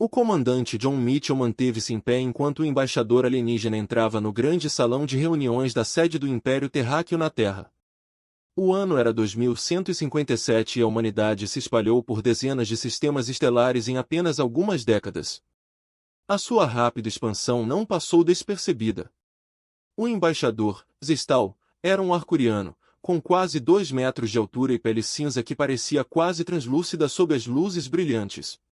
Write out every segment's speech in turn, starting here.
O comandante John Mitchell manteve-se em pé enquanto o embaixador alienígena entrava no grande salão de reuniões da sede do Império Terráqueo na Terra. O ano era 2157 e a humanidade se espalhou por dezenas de sistemas estelares em apenas algumas décadas. A sua rápida expansão não passou despercebida. O embaixador, Zistal, era um arcuriano, com quase 2 metros de altura e pele cinza que parecia quase translúcida sob as luzes brilhantes.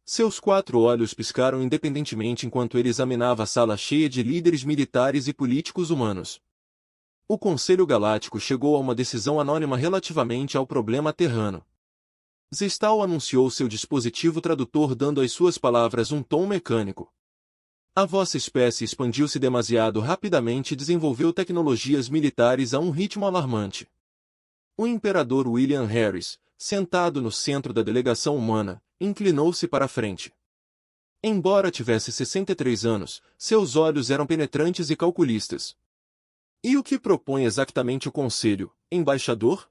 Seus 4 olhos piscaram independentemente enquanto ele examinava a sala cheia de líderes militares e políticos humanos. O Conselho Galáctico chegou a uma decisão anônima relativamente ao problema terrano. Zistal anunciou seu dispositivo tradutor dando às suas palavras um tom mecânico. A vossa espécie expandiu-se demasiado rapidamente e desenvolveu tecnologias militares a um ritmo alarmante. O imperador William Harris, sentado no centro da delegação humana, inclinou-se para a frente. Embora tivesse 63 anos, seus olhos eram penetrantes e calculistas. E o que propõe exatamente o conselho, embaixador?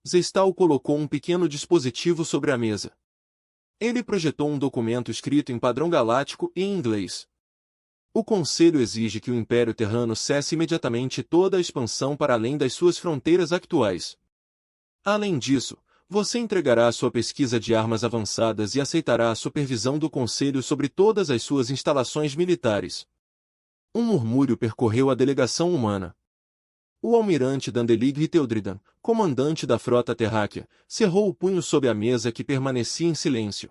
Zistal colocou um pequeno dispositivo sobre a mesa. Ele projetou um documento escrito em padrão galáctico e em inglês. O Conselho exige que o Império Terrano cesse imediatamente toda a expansão para além das suas fronteiras atuais. Além disso, você entregará sua pesquisa de armas avançadas e aceitará a supervisão do Conselho sobre todas as suas instalações militares. Um murmúrio percorreu a delegação humana. O almirante Dandelig Hiteldridan, comandante da frota terráquea, cerrou o punho sob a mesa que permanecia em silêncio.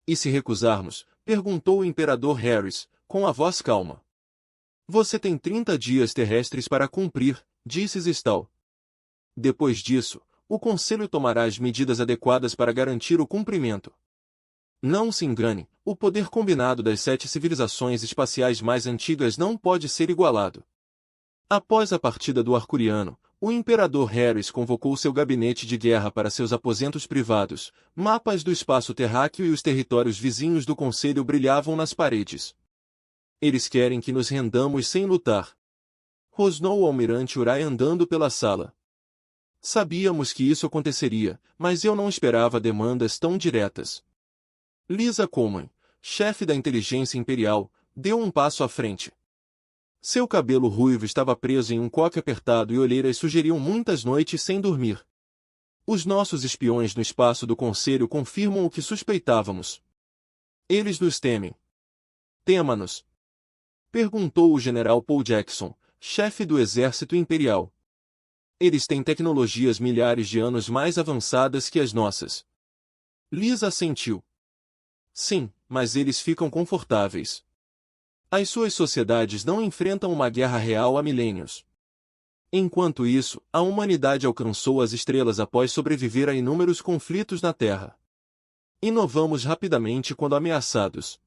E se recusarmos? Perguntou o imperador Harris, com a voz calma. Você tem 30 dias terrestres para cumprir, disse Zistal. Depois disso, o Conselho tomará as medidas adequadas para garantir o cumprimento. Não se engane, o poder combinado das 7 civilizações espaciais mais antigas não pode ser igualado. Após a partida do Arcuriano, o imperador Harris convocou seu gabinete de guerra para seus aposentos privados, mapas do espaço terráqueo e os territórios vizinhos do Conselho brilhavam nas paredes. Eles querem que nos rendamos sem lutar. Rosnou o almirante Urai andando pela sala. Sabíamos que isso aconteceria, mas eu não esperava demandas tão diretas. Lisa Coleman, chefe da inteligência imperial, deu um passo à frente. Seu cabelo ruivo estava preso em um coque apertado e olheiras sugeriam muitas noites sem dormir. Os nossos espiões no espaço do Conselho confirmam o que suspeitávamos. Eles nos temem. Tema-nos? Perguntou o general Paul Jackson, chefe do exército imperial. Eles têm tecnologias milhares de anos mais avançadas que as nossas. Lisa assentiu. Sim, mas eles ficam confortáveis. As suas sociedades não enfrentam uma guerra real há milênios. Enquanto isso, a humanidade alcançou as estrelas após sobreviver a inúmeros conflitos na Terra. Inovamos rapidamente quando ameaçados.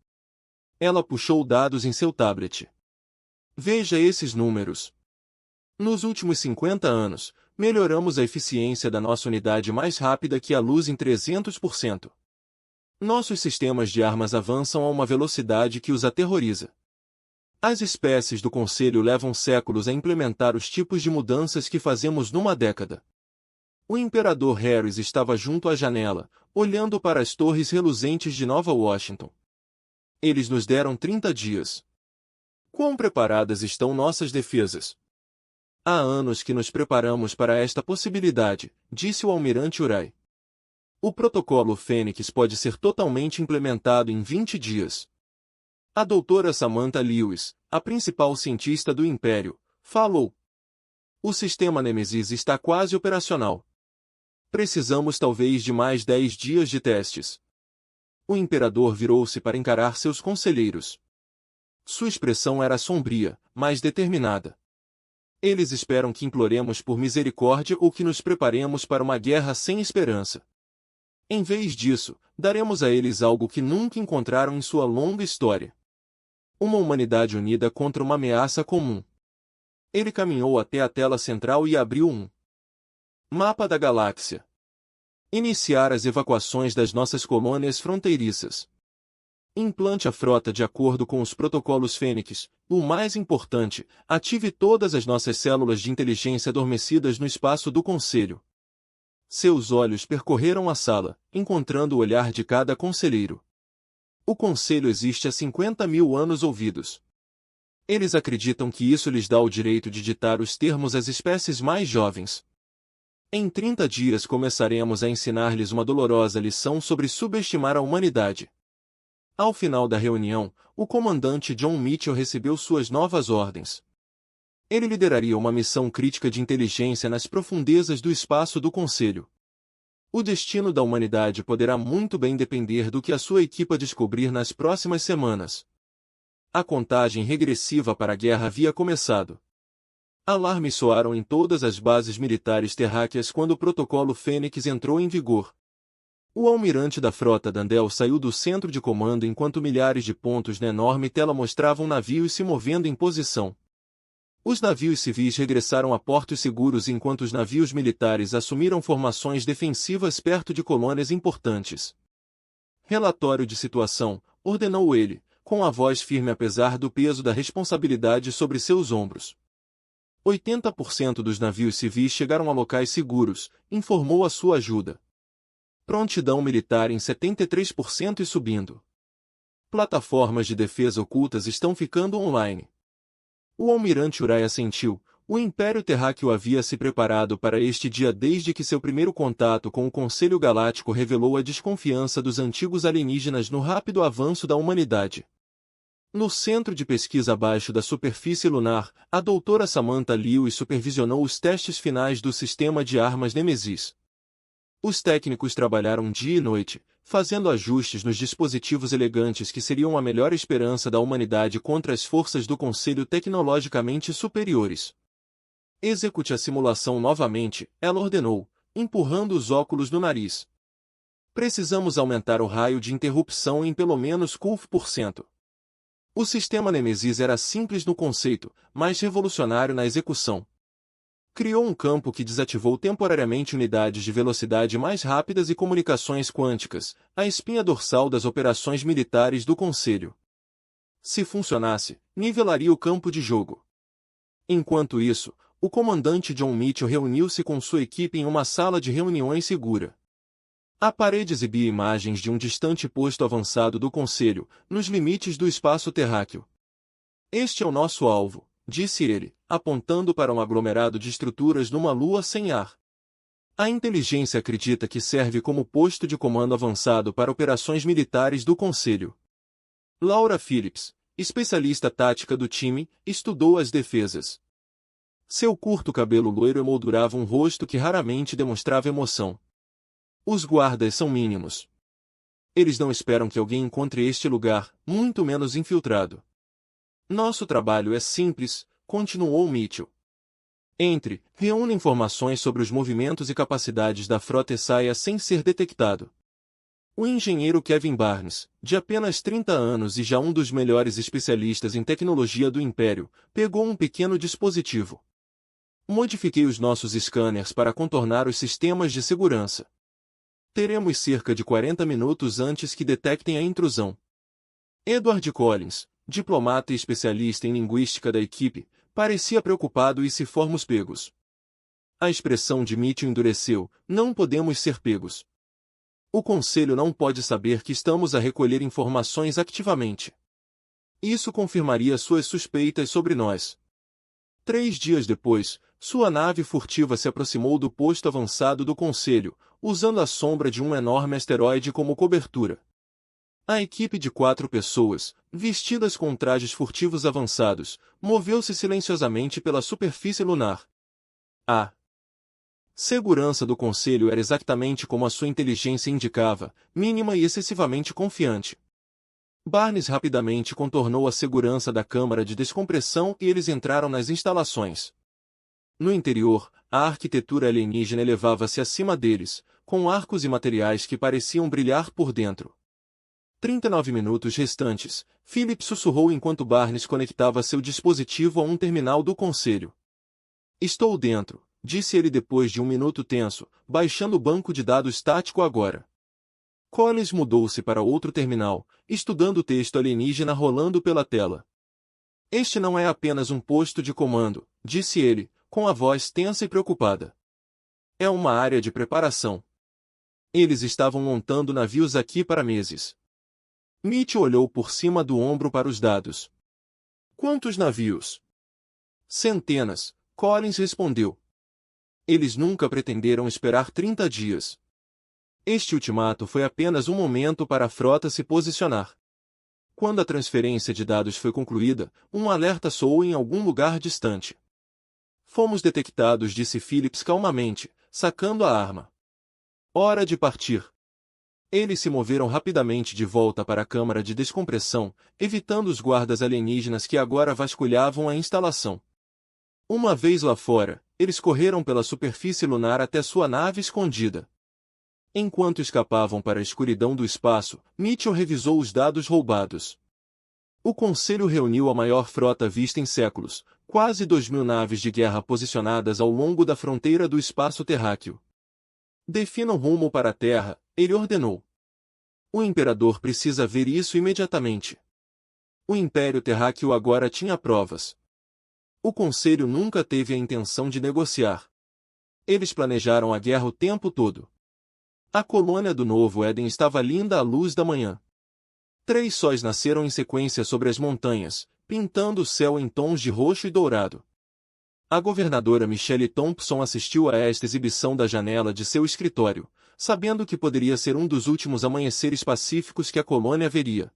Ela puxou dados em seu tablet. Veja esses números. Nos últimos 50 anos, melhoramos a eficiência da nossa unidade mais rápida que a luz em 300%. Nossos sistemas de armas avançam a uma velocidade que os aterroriza. As espécies do Conselho levam séculos a implementar os tipos de mudanças que fazemos numa década. O imperador Harris estava junto à janela, olhando para as torres reluzentes de Nova Washington. Eles nos deram 30 dias. Quão preparadas estão nossas defesas? Há anos que nos preparamos para esta possibilidade, disse o almirante Urai. O protocolo Fênix pode ser totalmente implementado em 20 dias. A doutora Samantha Lewis, a principal cientista do Império, falou. O sistema Nemesis está quase operacional. Precisamos talvez de mais 10 dias de testes. O imperador virou-se para encarar seus conselheiros. Sua expressão era sombria, mas determinada. Eles esperam que imploremos por misericórdia ou que nos preparemos para uma guerra sem esperança. Em vez disso, daremos a eles algo que nunca encontraram em sua longa história. Uma humanidade unida contra uma ameaça comum. Ele caminhou até a tela central e abriu um mapa da galáxia. Iniciar as evacuações das nossas colônias fronteiriças. Implante a frota de acordo com os protocolos Fênix. O mais importante, ative todas as nossas células de inteligência adormecidas no espaço do Conselho. Seus olhos percorreram a sala, encontrando o olhar de cada conselheiro. O conselho existe há 50 mil anos ouvidos. Eles acreditam que isso lhes dá o direito de ditar os termos às espécies mais jovens. Em 30 dias começaremos a ensinar-lhes uma dolorosa lição sobre subestimar a humanidade. Ao final da reunião, o comandante John Mitchell recebeu suas novas ordens. Ele lideraria uma missão crítica de inteligência nas profundezas do espaço do Conselho. O destino da humanidade poderá muito bem depender do que a sua equipa descobrir nas próximas semanas. A contagem regressiva para a guerra havia começado. Alarmes soaram em todas as bases militares terráqueas quando o protocolo Fênix entrou em vigor. O almirante da frota Dandel saiu do centro de comando enquanto milhares de pontos na enorme tela mostravam navios se movendo em posição. Os navios civis regressaram a portos seguros enquanto os navios militares assumiram formações defensivas perto de colônias importantes. Relatório de situação, ordenou ele, com a voz firme apesar do peso da responsabilidade sobre seus ombros. 80% dos navios civis chegaram a locais seguros, informou a sua ajuda. Prontidão militar em 73% e subindo. Plataformas de defesa ocultas estão ficando online. O almirante Urai assentiu. O Império Terráqueo havia se preparado para este dia desde que seu primeiro contato com o Conselho Galáctico revelou a desconfiança dos antigos alienígenas no rápido avanço da humanidade. No centro de pesquisa abaixo da superfície lunar, a doutora Samantha Lewis supervisionou os testes finais do sistema de armas Nemesis. Os técnicos trabalharam dia e noite, fazendo ajustes nos dispositivos elegantes que seriam a melhor esperança da humanidade contra as forças do Conselho tecnologicamente superiores. Execute a simulação novamente, ela ordenou, empurrando os óculos no nariz. Precisamos aumentar o raio de interrupção em pelo menos 15%. O sistema Nemesis era simples no conceito, mas revolucionário na execução. Criou um campo que desativou temporariamente unidades de velocidade mais rápidas e comunicações quânticas, a espinha dorsal das operações militares do Conselho. Se funcionasse, nivelaria o campo de jogo. Enquanto isso, o comandante John Mitchell reuniu-se com sua equipe em uma sala de reuniões segura. A parede exibia imagens de um distante posto avançado do Conselho, nos limites do espaço terráqueo. Este é o nosso alvo, disse ele, apontando para um aglomerado de estruturas numa lua sem ar. A inteligência acredita que serve como posto de comando avançado para operações militares do Conselho. Laura Phillips, especialista tática do time, estudou as defesas. Seu curto cabelo loiro emoldurava um rosto que raramente demonstrava emoção. Os guardas são mínimos. Eles não esperam que alguém encontre este lugar, muito menos infiltrado. Nosso trabalho é simples, continuou Mitchell. Entre, reúna informações sobre os movimentos e capacidades da frota e saia sem ser detectado. O engenheiro Kevin Barnes, de apenas 30 anos e já um dos melhores especialistas em tecnologia do Império, pegou um pequeno dispositivo. Modifiquei os nossos scanners para contornar os sistemas de segurança. Teremos cerca de 40 minutos antes que detectem a intrusão. Edward Collins, diplomata e especialista em linguística da equipe, parecia preocupado e se formos pegos. A expressão de Mitchell endureceu, não podemos ser pegos. O Conselho não pode saber que estamos a recolher informações ativamente. Isso confirmaria suas suspeitas sobre nós. 3 dias depois, sua nave furtiva se aproximou do posto avançado do Conselho, usando a sombra de um enorme asteroide como cobertura. A equipe de 4 pessoas, vestidas com trajes furtivos avançados, moveu-se silenciosamente pela superfície lunar. A segurança do Conselho era exatamente como a sua inteligência indicava, mínima e excessivamente confiante. Barnes rapidamente contornou a segurança da câmara de descompressão e eles entraram nas instalações. No interior, a arquitetura alienígena elevava-se acima deles, com arcos e materiais que pareciam brilhar por dentro. 39 minutos restantes, Philip sussurrou enquanto Barnes conectava seu dispositivo a um terminal do Conselho. Estou dentro, disse ele depois de um minuto tenso, baixando o banco de dados tático agora. Collins mudou-se para outro terminal, estudando o texto alienígena rolando pela tela. Este não é apenas um posto de comando, disse ele, com a voz tensa e preocupada. É uma área de preparação. Eles estavam montando navios aqui para meses. Mitchell olhou por cima do ombro para os dados. Quantos navios? Centenas, Collins respondeu. Eles nunca pretenderam esperar 30 dias. Este ultimato foi apenas um momento para a frota se posicionar. Quando a transferência de dados foi concluída, um alerta soou em algum lugar distante. Fomos detectados, disse Phillips calmamente, sacando a arma. Hora de partir. Eles se moveram rapidamente de volta para a câmara de descompressão, evitando os guardas alienígenas que agora vasculhavam a instalação. Uma vez lá fora, eles correram pela superfície lunar até sua nave escondida. Enquanto escapavam para a escuridão do espaço, Mitchell revisou os dados roubados. O Conselho reuniu a maior frota vista em séculos, quase 2.000 naves de guerra posicionadas ao longo da fronteira do espaço terráqueo. Definam rumo para a Terra, ele ordenou. O Imperador precisa ver isso imediatamente. O Império Terráqueo agora tinha provas. O Conselho nunca teve a intenção de negociar. Eles planejaram a guerra o tempo todo. A colônia do Novo Éden estava linda à luz da manhã. 3 sóis nasceram em sequência sobre as montanhas, pintando o céu em tons de roxo e dourado. A governadora Michelle Thompson assistiu a esta exibição da janela de seu escritório, sabendo que poderia ser um dos últimos amanheceres pacíficos que a colônia veria.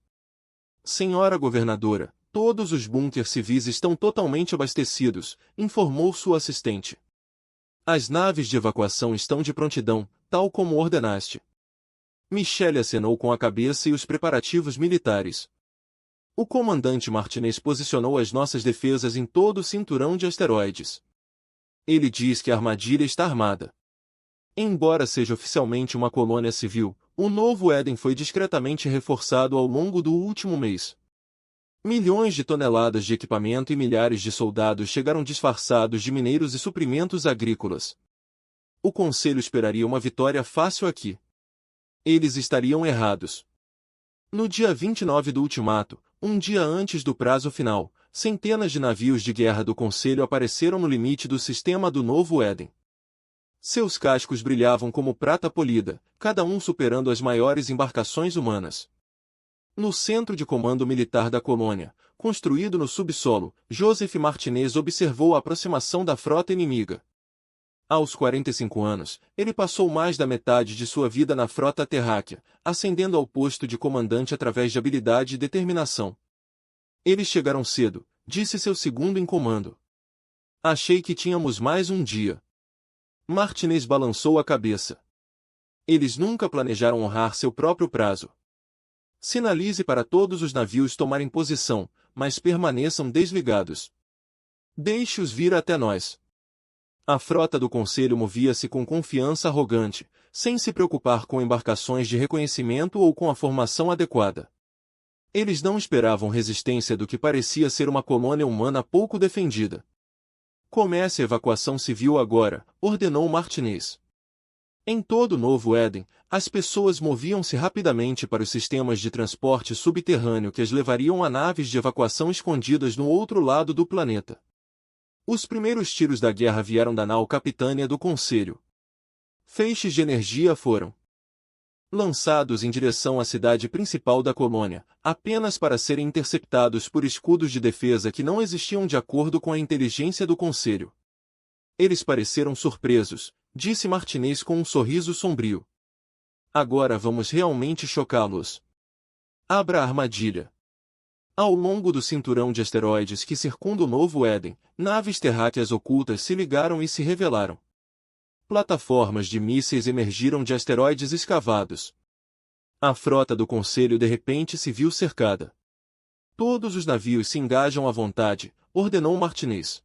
Senhora governadora, todos os bunkers civis estão totalmente abastecidos, informou sua assistente. As naves de evacuação estão de prontidão, tal como ordenaste. Michelle acenou com a cabeça e os preparativos militares. O comandante Martinez posicionou as nossas defesas em todo o cinturão de asteroides. Ele diz que a armadilha está armada. Embora seja oficialmente uma colônia civil, o Novo Éden foi discretamente reforçado ao longo do último mês. Milhões de toneladas de equipamento e milhares de soldados chegaram disfarçados de mineiros e suprimentos agrícolas. O Conselho esperaria uma vitória fácil aqui. Eles estariam errados. No dia 29 do ultimato, um dia antes do prazo final, centenas de navios de guerra do Conselho apareceram no limite do sistema do Novo Éden. Seus cascos brilhavam como prata polida, cada um superando as maiores embarcações humanas. No centro de comando militar da colônia, construído no subsolo, Joseph Martinez observou a aproximação da frota inimiga. Aos 45 anos, ele passou mais da metade de sua vida na frota terráquea, ascendendo ao posto de comandante através de habilidade e determinação. Eles chegaram cedo, disse seu segundo em comando. Achei que tínhamos mais um dia. Martinez balançou a cabeça. Eles nunca planejaram honrar seu próprio prazo. Sinalize para todos os navios tomarem posição, mas permaneçam desligados. Deixe-os vir até nós. A frota do Conselho movia-se com confiança arrogante, sem se preocupar com embarcações de reconhecimento ou com a formação adequada. Eles não esperavam resistência do que parecia ser uma colônia humana pouco defendida. Comece a evacuação civil agora, ordenou Martinez. Em todo o Novo Éden, as pessoas moviam-se rapidamente para os sistemas de transporte subterrâneo que as levariam a naves de evacuação escondidas no outro lado do planeta. Os primeiros tiros da guerra vieram da nau capitânia do Conselho. Feixes de energia foram lançados em direção à cidade principal da colônia, apenas para serem interceptados por escudos de defesa que não existiam de acordo com a inteligência do Conselho. Eles pareceram surpresos, disse Martinez com um sorriso sombrio. Agora vamos realmente chocá-los. Abra a armadilha. Ao longo do cinturão de asteroides que circunda o Novo Éden, naves terráqueas ocultas se ligaram e se revelaram. Plataformas de mísseis emergiram de asteroides escavados. A frota do Conselho de repente se viu cercada. Todos os navios se engajam à vontade, ordenou Martinez.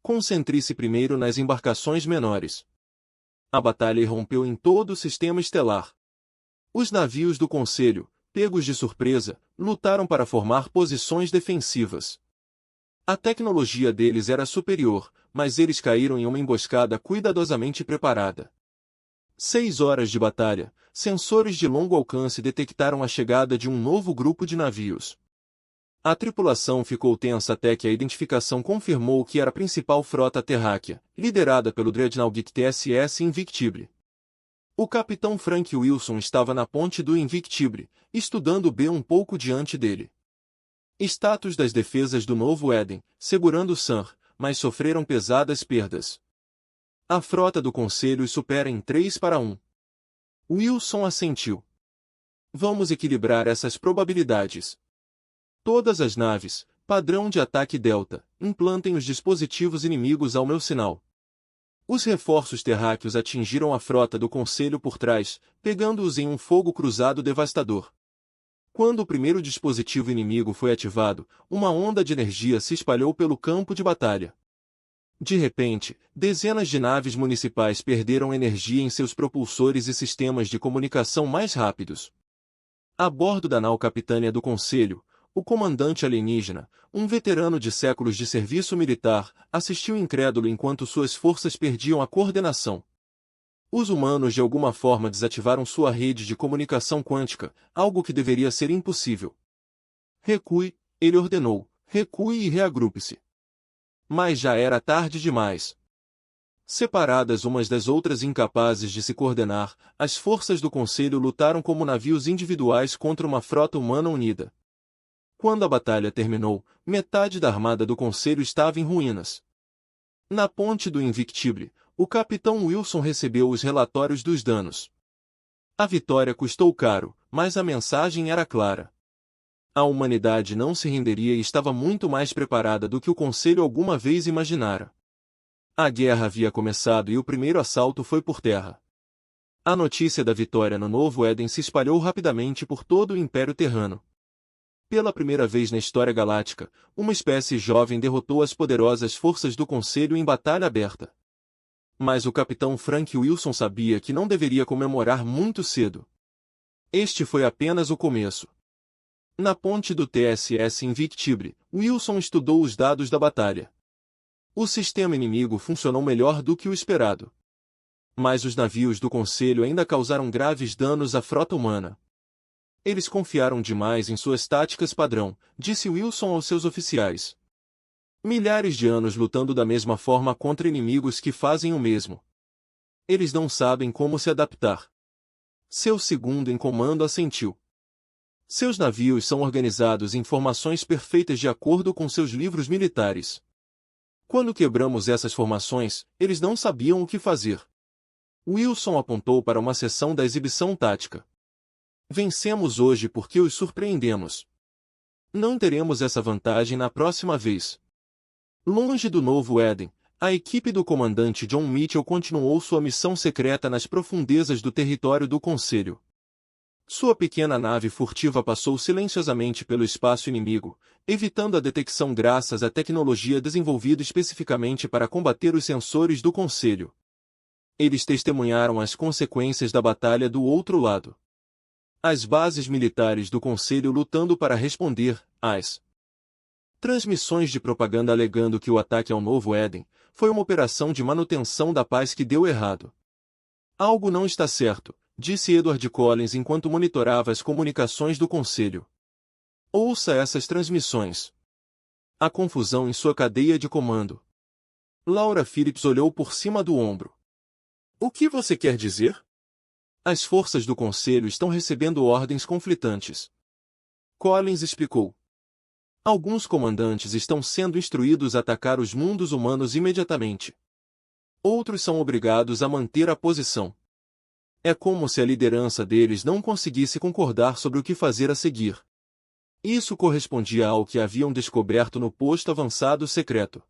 Concentre-se primeiro nas embarcações menores. A batalha irrompeu em todo o sistema estelar. Os navios do Conselho, pegos de surpresa, lutaram para formar posições defensivas. A tecnologia deles era superior, mas eles caíram em uma emboscada cuidadosamente preparada. 6 horas de batalha, sensores de longo alcance detectaram a chegada de um novo grupo de navios. A tripulação ficou tensa até que a identificação confirmou que era a principal frota terráquea, liderada pelo Dreadnought TSS Invictible. O capitão Frank Wilson estava na ponte do Invictibre, estudando B um pouco diante dele. Status das defesas do Novo Éden, segurando Sir, mas sofreram pesadas perdas. A frota do Conselho os supera em 3-1. Wilson assentiu. Vamos equilibrar essas probabilidades. Todas as naves, padrão de ataque Delta, implantem os dispositivos inimigos ao meu sinal. Os reforços terráqueos atingiram a frota do Conselho por trás, pegando-os em um fogo cruzado devastador. Quando o primeiro dispositivo inimigo foi ativado, uma onda de energia se espalhou pelo campo de batalha. De repente, dezenas de naves municipais perderam energia em seus propulsores e sistemas de comunicação mais rápidos. A bordo da nau capitânia do Conselho, o comandante alienígena, um veterano de séculos de serviço militar, assistiu incrédulo enquanto suas forças perdiam a coordenação. Os humanos de alguma forma desativaram sua rede de comunicação quântica, algo que deveria ser impossível. Recue, ele ordenou, recue e reagrupe-se. Mas já era tarde demais. Separadas umas das outras incapazes de se coordenar, as forças do Conselho lutaram como navios individuais contra uma frota humana unida. Quando a batalha terminou, metade da armada do Conselho estava em ruínas. Na ponte do Invictibre, o capitão Wilson recebeu os relatórios dos danos. A vitória custou caro, mas a mensagem era clara. A humanidade não se renderia e estava muito mais preparada do que o Conselho alguma vez imaginara. A guerra havia começado e o primeiro assalto foi por terra. A notícia da vitória no Novo Éden se espalhou rapidamente por todo o Império Terrano. Pela primeira vez na história galáctica, uma espécie jovem derrotou as poderosas forças do Conselho em batalha aberta. Mas o capitão Frank Wilson sabia que não deveria comemorar muito cedo. Este foi apenas o começo. Na ponte do TSS Invictibre, Wilson estudou os dados da batalha. O sistema inimigo funcionou melhor do que o esperado. Mas os navios do Conselho ainda causaram graves danos à frota humana. Eles confiaram demais em suas táticas padrão, disse Wilson aos seus oficiais. Milhares de anos lutando da mesma forma contra inimigos que fazem o mesmo. Eles não sabem como se adaptar. Seu segundo em comando assentiu. Seus navios são organizados em formações perfeitas de acordo com seus livros militares. Quando quebramos essas formações, eles não sabiam o que fazer. Wilson apontou para uma seção da exibição tática. Vencemos hoje porque os surpreendemos. Não teremos essa vantagem na próxima vez. Longe do Novo Éden, a equipe do comandante John Mitchell continuou sua missão secreta nas profundezas do território do Conselho. Sua pequena nave furtiva passou silenciosamente pelo espaço inimigo, evitando a detecção graças à tecnologia desenvolvida especificamente para combater os sensores do Conselho. Eles testemunharam as consequências da batalha do outro lado. As bases militares do Conselho lutando para responder às transmissões de propaganda alegando que o ataque ao Novo Éden foi uma operação de manutenção da paz que deu errado. Algo não está certo, disse Edward Collins enquanto monitorava as comunicações do Conselho. Ouça essas transmissões. A confusão em sua cadeia de comando. Laura Phillips olhou por cima do ombro. O que você quer dizer? As forças do Conselho estão recebendo ordens conflitantes. Collins explicou. Alguns comandantes estão sendo instruídos a atacar os mundos humanos imediatamente. Outros são obrigados a manter a posição. É como se a liderança deles não conseguisse concordar sobre o que fazer a seguir. Isso correspondia ao que haviam descoberto no posto avançado secreto.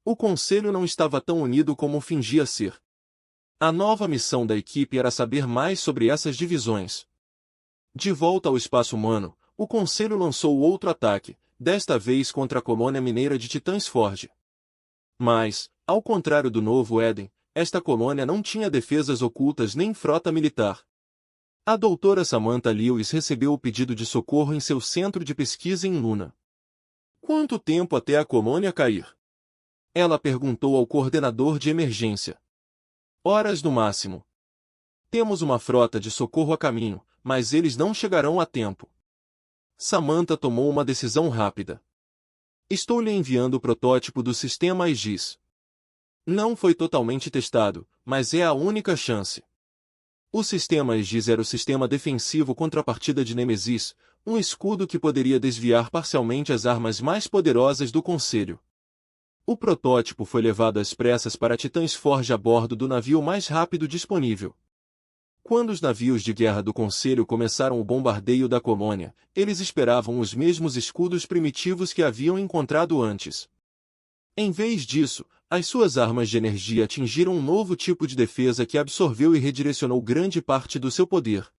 O Conselho não estava tão unido como fingia ser. A nova missão da equipe era saber mais sobre essas divisões. De volta ao espaço humano, o Conselho lançou outro ataque, desta vez contra a colônia mineira de Titãs Forge. Mas, ao contrário do Novo Éden, esta colônia não tinha defesas ocultas nem frota militar. A doutora Samantha Lewis recebeu o pedido de socorro em seu centro de pesquisa em Luna. Quanto tempo até a colônia cair? Ela perguntou ao coordenador de emergência. Horas no máximo. Temos uma frota de socorro a caminho, mas eles não chegarão a tempo. Samantha tomou uma decisão rápida. Estou lhe enviando o protótipo do sistema Aegis. Não foi totalmente testado, mas é a única chance. O sistema Aegis era o sistema defensivo contrapartida de Nêmesis, um escudo que poderia desviar parcialmente as armas mais poderosas do Conselho. O protótipo foi levado às pressas para Titãs Forge a bordo do navio mais rápido disponível. Quando os navios de guerra do Conselho começaram o bombardeio da colônia, eles esperavam os mesmos escudos primitivos que haviam encontrado antes. Em vez disso, as suas armas de energia atingiram um novo tipo de defesa que absorveu e redirecionou grande parte do seu poder.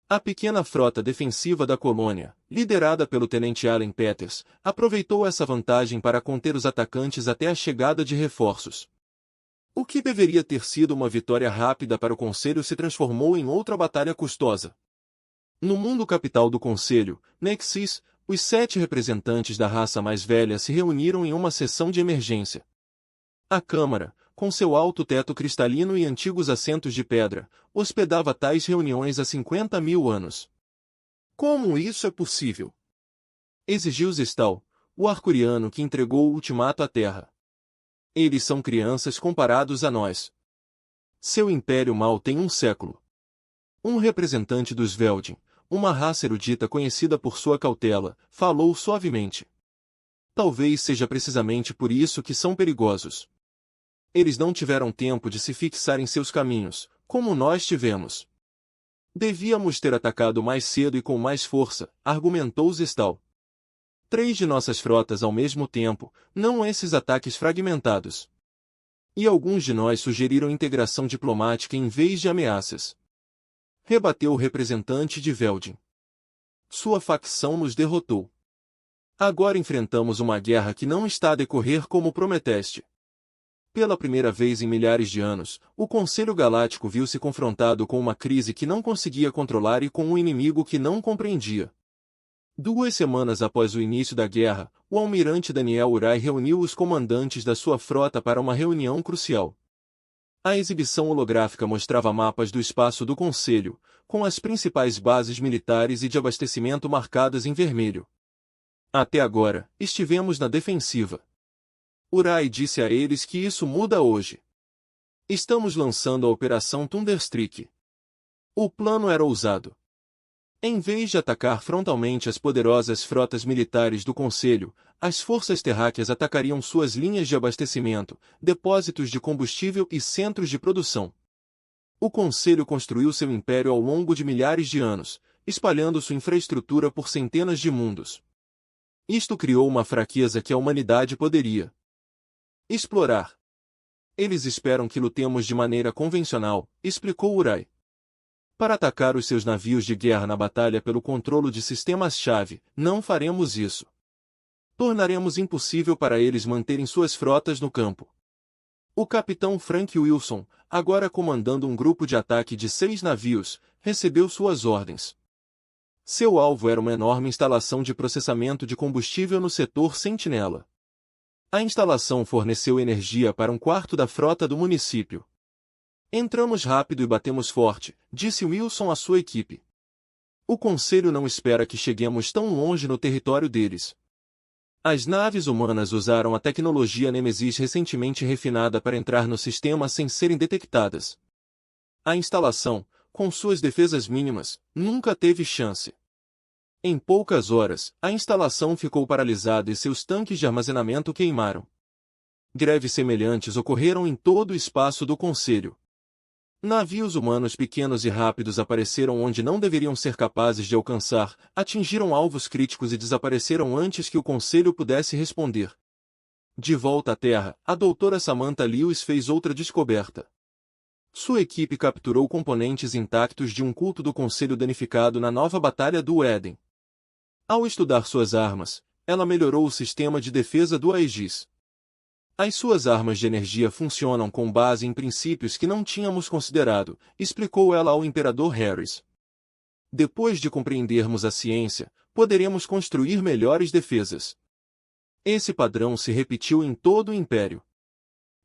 A pequena frota defensiva da colônia, liderada pelo tenente Allen Peters, aproveitou essa vantagem para conter os atacantes até a chegada de reforços. O que deveria ter sido uma vitória rápida para o Conselho se transformou em outra batalha custosa. No mundo capital do Conselho, Nexus, os 7 representantes da raça mais velha se reuniram em uma sessão de emergência. A Câmara, com seu alto teto cristalino e antigos assentos de pedra, hospedava tais reuniões há 50.000 anos. Como isso é possível? Exigiu Zestal, o Arcuriano que entregou o ultimato à Terra. Eles são crianças comparados a nós. Seu império mal tem um século. Um representante dos Veldin, uma raça erudita conhecida por sua cautela, falou suavemente. Talvez seja precisamente por isso que são perigosos. Eles não tiveram tempo de se fixar em seus caminhos, como nós tivemos. Devíamos ter atacado mais cedo e com mais força, argumentou Zestal. 3 de nossas frotas ao mesmo tempo, não esses ataques fragmentados. E alguns de nós sugeriram integração diplomática em vez de ameaças. Rebateu o representante de Veldin. Sua facção nos derrotou. Agora enfrentamos uma guerra que não está a decorrer como prometeste. Pela primeira vez em milhares de anos, o Conselho Galáctico viu-se confrontado com uma crise que não conseguia controlar e com um inimigo que não compreendia. 2 semanas após o início da guerra, o almirante Daniel Urai reuniu os comandantes da sua frota para uma reunião crucial. A exibição holográfica mostrava mapas do espaço do Conselho, com as principais bases militares e de abastecimento marcadas em vermelho. Até agora, estivemos na defensiva. Urai disse a eles que isso muda hoje. Estamos lançando a Operação Thunderstreak. O plano era ousado. Em vez de atacar frontalmente as poderosas frotas militares do Conselho, as forças terráqueas atacariam suas linhas de abastecimento, depósitos de combustível e centros de produção. O Conselho construiu seu império ao longo de milhares de anos, espalhando sua infraestrutura por centenas de mundos. Isto criou uma fraqueza que a humanidade poderia explorar. Eles esperam que lutemos de maneira convencional, explicou Urai. Para atacar os seus navios de guerra na batalha pelo controle de sistemas-chave, não faremos isso. Tornaremos impossível para eles manterem suas frotas no campo. O capitão Frank Wilson, agora comandando um grupo de ataque de 6 navios, recebeu suas ordens. Seu alvo era uma enorme instalação de processamento de combustível no setor Sentinela. A instalação forneceu energia para 1/4 da frota do município. Entramos rápido e batemos forte, disse Wilson à sua equipe. O Conselho não espera que cheguemos tão longe no território deles. As naves humanas usaram a tecnologia Nêmesis recentemente refinada para entrar no sistema sem serem detectadas. A instalação, com suas defesas mínimas, nunca teve chance. Em poucas horas, a instalação ficou paralisada e seus tanques de armazenamento queimaram. Greves semelhantes ocorreram em todo o espaço do Conselho. Navios humanos pequenos e rápidos apareceram onde não deveriam ser capazes de alcançar, atingiram alvos críticos e desapareceram antes que o Conselho pudesse responder. De volta à Terra, a doutora Samantha Lewis fez outra descoberta. Sua equipe capturou componentes intactos de um culto do Conselho danificado na nova Batalha do Éden. Ao estudar suas armas, ela melhorou o sistema de defesa do Aegis. As suas armas de energia funcionam com base em princípios que não tínhamos considerado, explicou ela ao Imperador Harris. Depois de compreendermos a ciência, poderemos construir melhores defesas. Esse padrão se repetiu em todo o Império.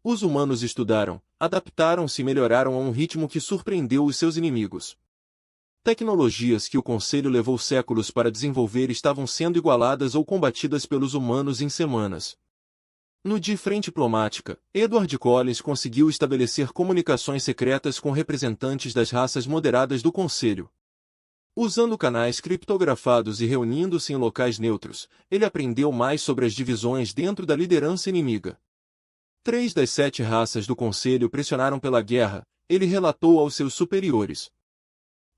Os humanos estudaram, adaptaram-se e melhoraram a um ritmo que surpreendeu os seus inimigos. Tecnologias que o Conselho levou séculos para desenvolver estavam sendo igualadas ou combatidas pelos humanos em semanas. No de frente diplomática, Edward Collins conseguiu estabelecer comunicações secretas com representantes das raças moderadas do Conselho. Usando canais criptografados e reunindo-se em locais neutros, ele aprendeu mais sobre as divisões dentro da liderança inimiga. 3 das 7 raças do Conselho pressionaram pela guerra, ele relatou aos seus superiores.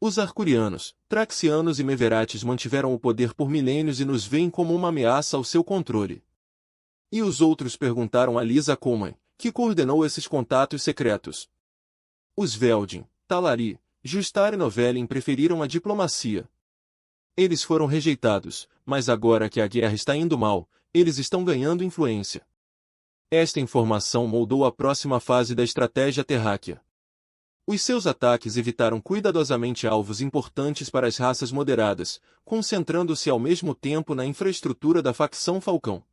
Os Arcurianos, Traxianos e Meverates mantiveram o poder por milênios e nos veem como uma ameaça ao seu controle. E os outros perguntaram a Lisa Coleman, que coordenou esses contatos secretos. Os Veldin, Talari, Justar e Novelin preferiram a diplomacia. Eles foram rejeitados, mas agora que a guerra está indo mal, eles estão ganhando influência. Esta informação moldou a próxima fase da estratégia terráquea. Os seus ataques evitaram cuidadosamente alvos importantes para as raças moderadas, concentrando-se ao mesmo tempo na infraestrutura da facção Falcão.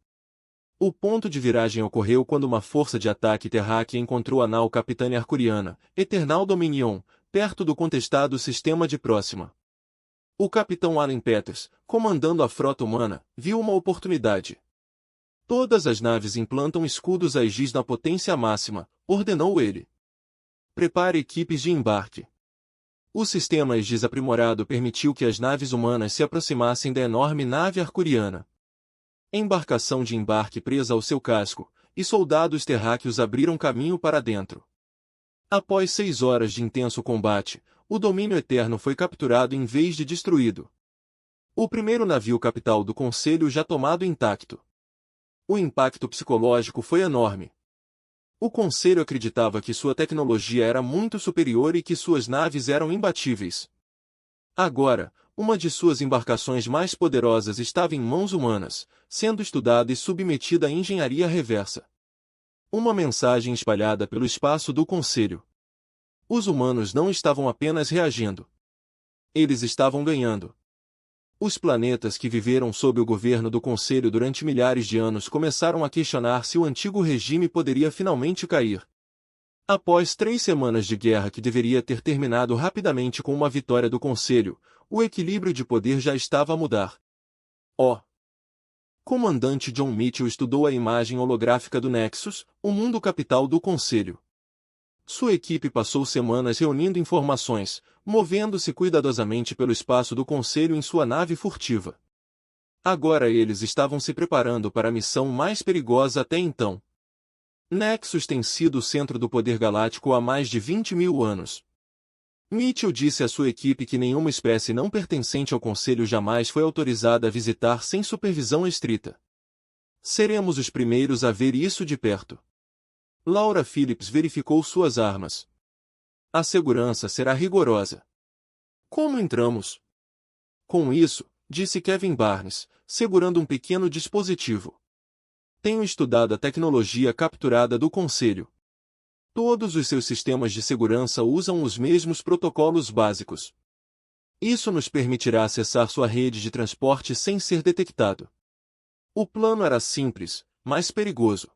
O ponto de viragem ocorreu quando uma força de ataque terráquea encontrou a nau Capitânia Arcuriana, Eternal Dominion, perto do contestado sistema de Próxima. O capitão Alan Peters, comandando a frota humana, viu uma oportunidade. Todas as naves implantam escudos Aegis na potência máxima, ordenou ele. Prepare equipes de embarque. O sistema Aegis aprimorado permitiu que as naves humanas se aproximassem da enorme nave arcuriana. Embarcação de embarque presa ao seu casco, e soldados terráqueos abriram caminho para dentro. Após 6 horas de intenso combate, o Domínio Eterno foi capturado em vez de destruído. O primeiro navio capital do Conselho já tomado intacto. O impacto psicológico foi enorme. O Conselho acreditava que sua tecnologia era muito superior e que suas naves eram imbatíveis. Agora, uma de suas embarcações mais poderosas estava em mãos humanas, sendo estudada e submetida à engenharia reversa. Uma mensagem espalhada pelo espaço do Conselho. Os humanos não estavam apenas reagindo. Eles estavam ganhando. Os planetas que viveram sob o governo do Conselho durante milhares de anos começaram a questionar se o antigo regime poderia finalmente cair. Após 3 semanas de guerra que deveria ter terminado rapidamente com uma vitória do Conselho, o equilíbrio de poder já estava a mudar. O comandante John Mitchell estudou a imagem holográfica do Nexus, o mundo capital do Conselho. Sua equipe passou semanas reunindo informações, movendo-se cuidadosamente pelo espaço do Conselho em sua nave furtiva. Agora eles estavam se preparando para a missão mais perigosa até então. Nexus tem sido o centro do poder galáctico há mais de 20.000 anos. Mitchell disse à sua equipe que nenhuma espécie não pertencente ao Conselho jamais foi autorizada a visitar sem supervisão estrita. Seremos os primeiros a ver isso de perto. Laura Phillips verificou suas armas. A segurança será rigorosa. Como entramos? Com isso, disse Kevin Barnes, segurando um pequeno dispositivo. Tenho estudado a tecnologia capturada do Conselho. Todos os seus sistemas de segurança usam os mesmos protocolos básicos. Isso nos permitirá acessar sua rede de transporte sem ser detectado. O plano era simples, mas perigoso.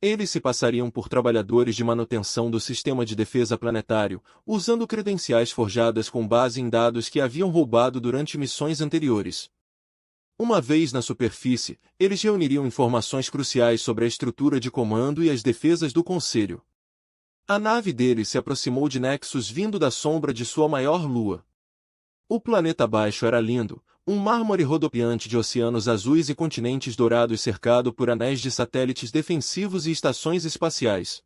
Eles se passariam por trabalhadores de manutenção do sistema de defesa planetário, usando credenciais forjadas com base em dados que haviam roubado durante missões anteriores. Uma vez na superfície, eles reuniriam informações cruciais sobre a estrutura de comando e as defesas do Conselho. A nave deles se aproximou de Nexus vindo da sombra de sua maior lua. O planeta abaixo era lindo, um mármore rodopiante de oceanos azuis e continentes dourados cercado por anéis de satélites defensivos e estações espaciais.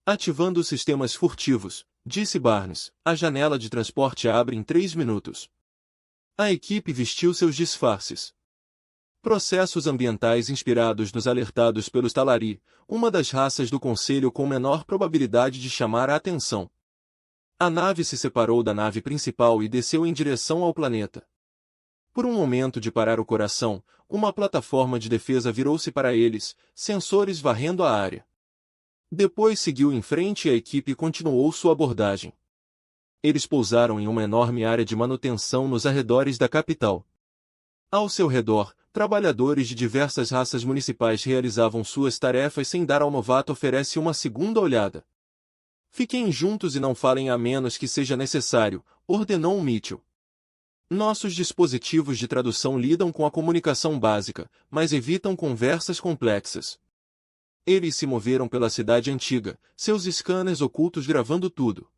Ativando os sistemas furtivos, disse Barnes, a janela de transporte abre em 3 minutos. A equipe vestiu seus disfarces. Processos ambientais inspirados nos alertados pelos Talari, uma das raças do Conselho com menor probabilidade de chamar a atenção. A nave se separou da nave principal e desceu em direção ao planeta. Por um momento de parar o coração, uma plataforma de defesa virou-se para eles, sensores varrendo a área. Depois seguiu em frente e a equipe continuou sua abordagem. Eles pousaram em uma enorme área de manutenção nos arredores da capital. Ao seu redor, trabalhadores de diversas raças municipais realizavam suas tarefas sem dar ao novato oferece uma segunda olhada. Fiquem juntos e não falem a menos que seja necessário, ordenou Mitchell. Nossos dispositivos de tradução lidam com a comunicação básica, mas evitam conversas complexas. Eles se moveram pela cidade antiga, seus scanners ocultos gravando tudo.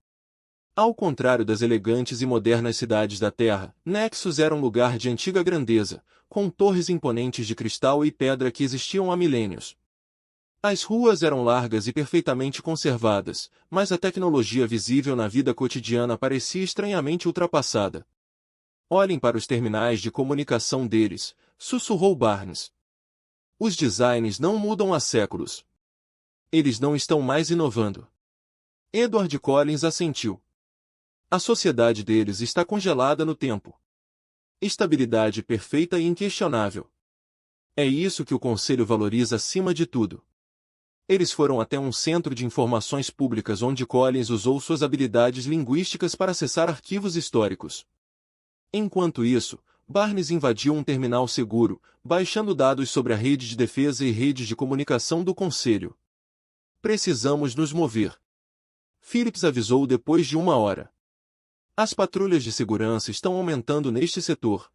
Ao contrário das elegantes e modernas cidades da Terra, Nexus era um lugar de antiga grandeza, com torres imponentes de cristal e pedra que existiam há milênios. As ruas eram largas e perfeitamente conservadas, mas a tecnologia visível na vida cotidiana parecia estranhamente ultrapassada. Olhem para os terminais de comunicação deles, sussurrou Barnes. Os designs não mudam há séculos. Eles não estão mais inovando. Edward Collins assentiu. A sociedade deles está congelada no tempo. Estabilidade perfeita e inquestionável. É isso que o Conselho valoriza acima de tudo. Eles foram até um centro de informações públicas onde Collins usou suas habilidades linguísticas para acessar arquivos históricos. Enquanto isso, Barnes invadiu um terminal seguro, baixando dados sobre a rede de defesa e redes de comunicação do Conselho. Precisamos nos mover. Phillips avisou depois de 1 hora. As patrulhas de segurança estão aumentando neste setor.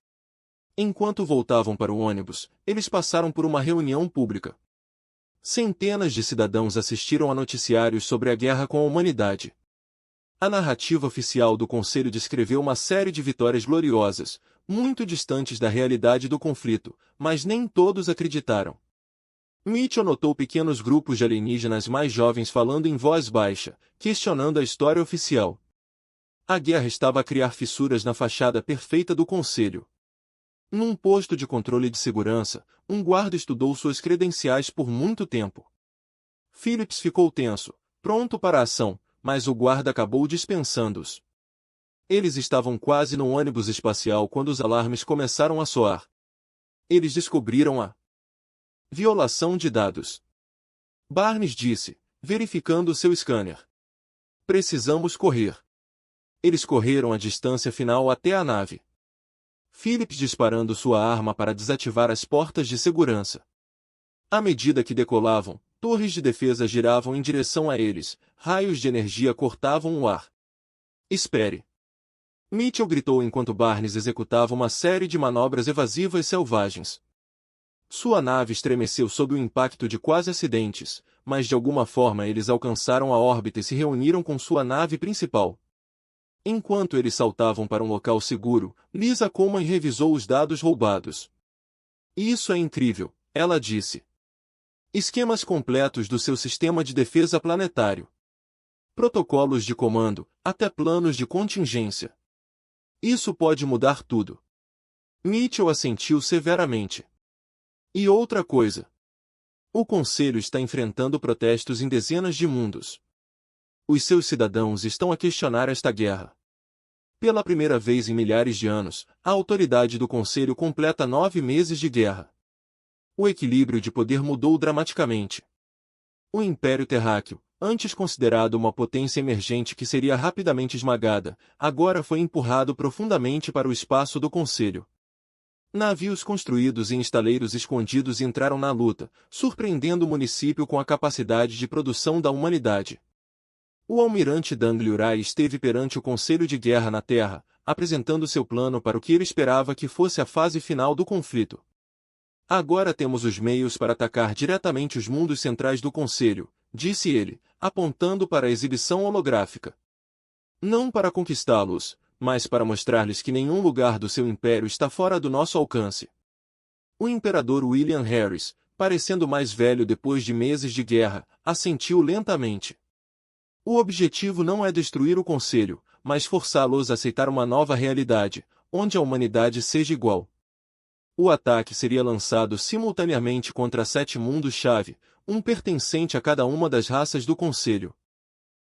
Enquanto voltavam para o ônibus, eles passaram por uma reunião pública. Centenas de cidadãos assistiram a noticiários sobre a guerra com a humanidade. A narrativa oficial do Conselho descreveu uma série de vitórias gloriosas, muito distantes da realidade do conflito, mas nem todos acreditaram. Mitchell notou pequenos grupos de alienígenas mais jovens falando em voz baixa, questionando a história oficial. A guerra estava a criar fissuras na fachada perfeita do Conselho. Num posto de controle de segurança, um guarda estudou suas credenciais por muito tempo. Phillips ficou tenso, pronto para a ação, mas o guarda acabou dispensando-os. Eles estavam quase no ônibus espacial quando os alarmes começaram a soar. Eles descobriram a violação de dados. Barnes disse, verificando seu scanner. Precisamos correr. Eles correram a distância final até a nave. Phillips disparando sua arma para desativar as portas de segurança. À medida que decolavam, torres de defesa giravam em direção a eles, raios de energia cortavam o ar. Espere! Mitchell gritou enquanto Barnes executava uma série de manobras evasivas selvagens. Sua nave estremeceu sob o impacto de quase acidentes, mas de alguma forma eles alcançaram a órbita e se reuniram com sua nave principal. Enquanto eles saltavam para um local seguro, Lisa Coleman revisou os dados roubados. Isso é incrível, ela disse. Esquemas completos do seu sistema de defesa planetário. Protocolos de comando, até planos de contingência. Isso pode mudar tudo. Mitchell assentiu severamente. E outra coisa. O Conselho está enfrentando protestos em dezenas de mundos. Os seus cidadãos estão a questionar esta guerra. Pela primeira vez em milhares de anos, a autoridade do Conselho completa 9 meses de guerra. O equilíbrio de poder mudou dramaticamente. O Império Terráqueo, antes considerado uma potência emergente que seria rapidamente esmagada, agora foi empurrado profundamente para o espaço do Conselho. Navios construídos em estaleiros escondidos entraram na luta, surpreendendo o município com a capacidade de produção da humanidade. O almirante Dangliurai esteve perante o Conselho de Guerra na Terra, apresentando seu plano para o que ele esperava que fosse a fase final do conflito. Agora temos os meios para atacar diretamente os mundos centrais do Conselho, disse ele, apontando para a exibição holográfica. Não para conquistá-los, mas para mostrar-lhes que nenhum lugar do seu império está fora do nosso alcance. O imperador William Harris, parecendo mais velho depois de meses de guerra, assentiu lentamente. O objetivo não é destruir o Conselho, mas forçá-los a aceitar uma nova realidade, onde a humanidade seja igual. O ataque seria lançado simultaneamente contra 7 mundos-chave, um pertencente a cada uma das raças do Conselho.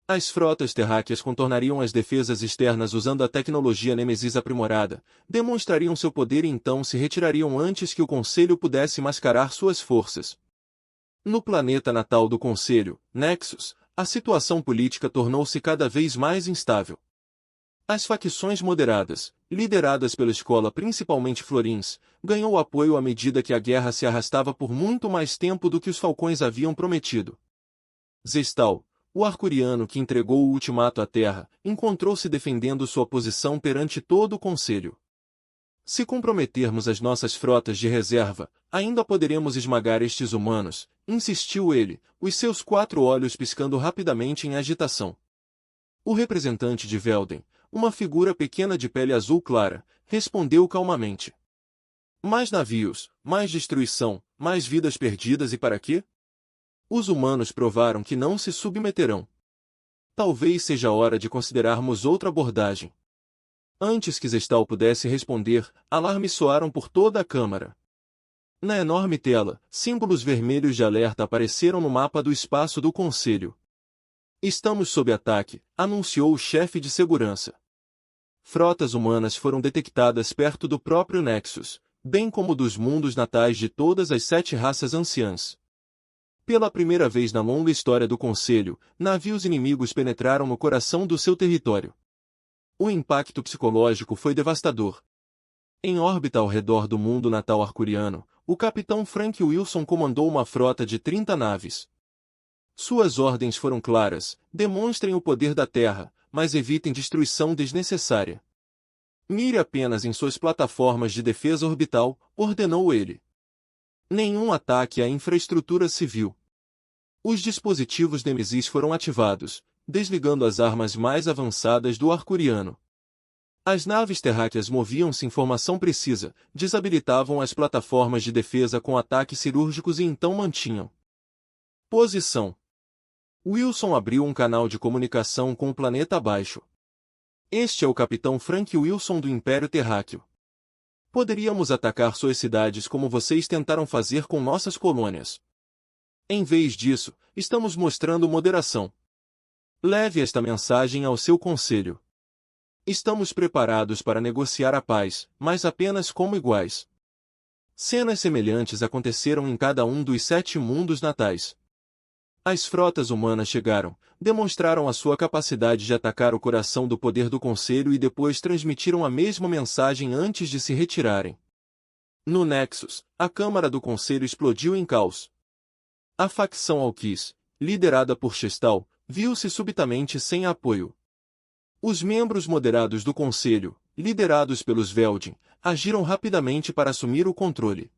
As frotas terráqueas contornariam as defesas externas usando a tecnologia Nemesis aprimorada, demonstrariam seu poder e então se retirariam antes que o Conselho pudesse mascarar suas forças. No planeta natal do Conselho, Nexus, a situação política tornou-se cada vez mais instável. As facções moderadas, lideradas pela escola principalmente Florins, ganhou apoio à medida que a guerra se arrastava por muito mais tempo do que os Falcões haviam prometido. Zestal, o Arcuriano que entregou o ultimato à Terra, encontrou-se defendendo sua posição perante todo o Conselho. Se comprometermos as nossas frotas de reserva, Ainda poderemos esmagar estes humanos, insistiu ele, os seus 4 olhos piscando rapidamente em agitação. O representante de Velden, uma figura pequena de pele azul clara, respondeu calmamente. Mais navios, mais destruição, mais vidas perdidas e para quê? Os humanos provaram que não se submeterão. Talvez seja hora de considerarmos outra abordagem. Antes que Zestal pudesse responder, alarmes soaram por toda a câmara. Na enorme tela, símbolos vermelhos de alerta apareceram no mapa do espaço do Conselho. Estamos sob ataque, anunciou o chefe de segurança. Frotas humanas foram detectadas perto do próprio Nexus, bem como dos mundos natais de todas as 7 raças anciãs. Pela primeira vez na longa história do Conselho, navios inimigos penetraram no coração do seu território. O impacto psicológico foi devastador. Em órbita ao redor do mundo natal arcuriano, o capitão Frank Wilson comandou uma frota de 30 naves. Suas ordens foram claras: demonstrem o poder da Terra, mas evitem destruição desnecessária. Mire apenas em suas plataformas de defesa orbital, ordenou ele. Nenhum ataque à infraestrutura civil. Os dispositivos Nemesis foram ativados, desligando as armas mais avançadas do Arcuriano. As naves terráqueas moviam-se em formação precisa, desabilitavam as plataformas de defesa com ataques cirúrgicos e então mantinham posição. Wilson abriu um canal de comunicação com o planeta abaixo. Este é o capitão Frank Wilson do Império Terráqueo. Poderíamos atacar suas cidades como vocês tentaram fazer com nossas colônias. Em vez disso, estamos mostrando moderação. Leve esta mensagem ao seu conselho. Estamos preparados para negociar a paz, mas apenas como iguais. Cenas semelhantes aconteceram em cada um dos 7 mundos natais. As frotas humanas chegaram, demonstraram a sua capacidade de atacar o coração do poder do Conselho e depois transmitiram a mesma mensagem antes de se retirarem. No Nexus, a Câmara do Conselho explodiu em caos. A facção Alquis, liderada por Chestal, viu-se subitamente sem apoio. Os membros moderados do Conselho, liderados pelos Veldin, agiram rapidamente para assumir o controle.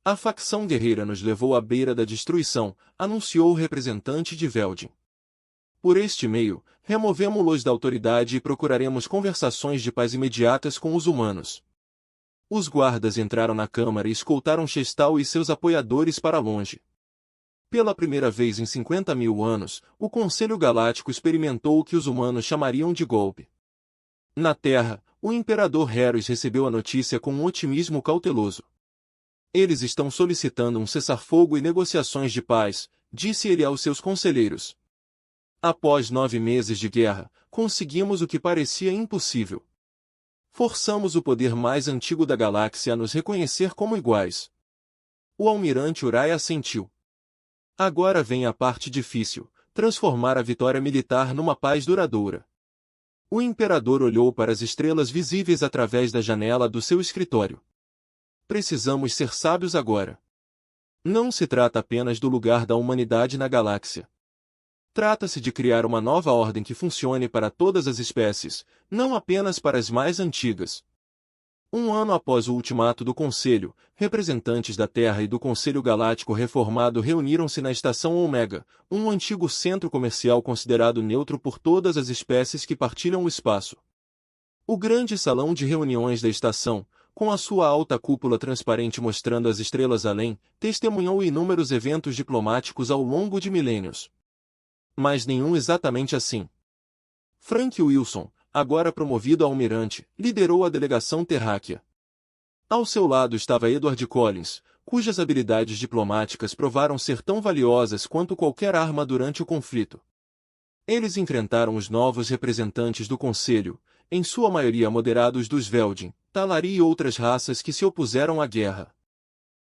A facção guerreira nos levou à beira da destruição, anunciou o representante de Veldin. Por este meio, removemo-los da autoridade e procuraremos conversações de paz imediatas com os humanos. Os guardas entraram na câmara e escoltaram Chestal e seus apoiadores para longe. Pela primeira vez em 50.000 anos, o Conselho Galáctico experimentou o que os humanos chamariam de golpe. Na Terra, o Imperador Heros recebeu a notícia com um otimismo cauteloso. Eles estão solicitando um cessar-fogo e negociações de paz, disse ele aos seus conselheiros. Após 9 meses de guerra, conseguimos o que parecia impossível. Forçamos o poder mais antigo da galáxia a nos reconhecer como iguais. O almirante Urai assentiu. Agora vem a parte difícil, transformar a vitória militar numa paz duradoura. O imperador olhou para as estrelas visíveis através da janela do seu escritório. Precisamos ser sábios agora. Não se trata apenas do lugar da humanidade na galáxia. Trata-se de criar uma nova ordem que funcione para todas as espécies, não apenas para as mais antigas. Um ano após o ultimato do Conselho, representantes da Terra e do Conselho Galáctico reformado reuniram-se na Estação Ômega, um antigo centro comercial considerado neutro por todas as espécies que partilham o espaço. O grande salão de reuniões da estação, com a sua alta cúpula transparente mostrando as estrelas além, testemunhou inúmeros eventos diplomáticos ao longo de milênios. Mas nenhum exatamente assim. Frank Wilson, agora promovido a almirante, liderou a delegação terráquea. Ao seu lado estava Edward Collins, cujas habilidades diplomáticas provaram ser tão valiosas quanto qualquer arma durante o conflito. Eles enfrentaram os novos representantes do Conselho, em sua maioria moderados dos Veldin, Talari e outras raças que se opuseram à guerra.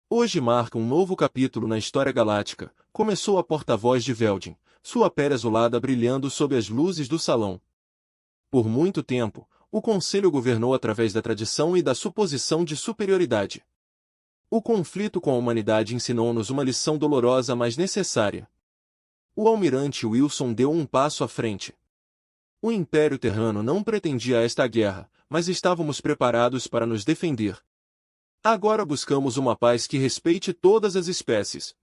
Hoje marca um novo capítulo na história galáctica, começou a porta-voz de Veldin, sua pele azulada brilhando sob as luzes do salão. Por muito tempo, o Conselho governou através da tradição e da suposição de superioridade. O conflito com a humanidade ensinou-nos uma lição dolorosa mas necessária. O almirante Wilson deu um passo à frente. O Império Terrano não pretendia esta guerra, mas estávamos preparados para nos defender. Agora buscamos uma paz que respeite todas as espécies.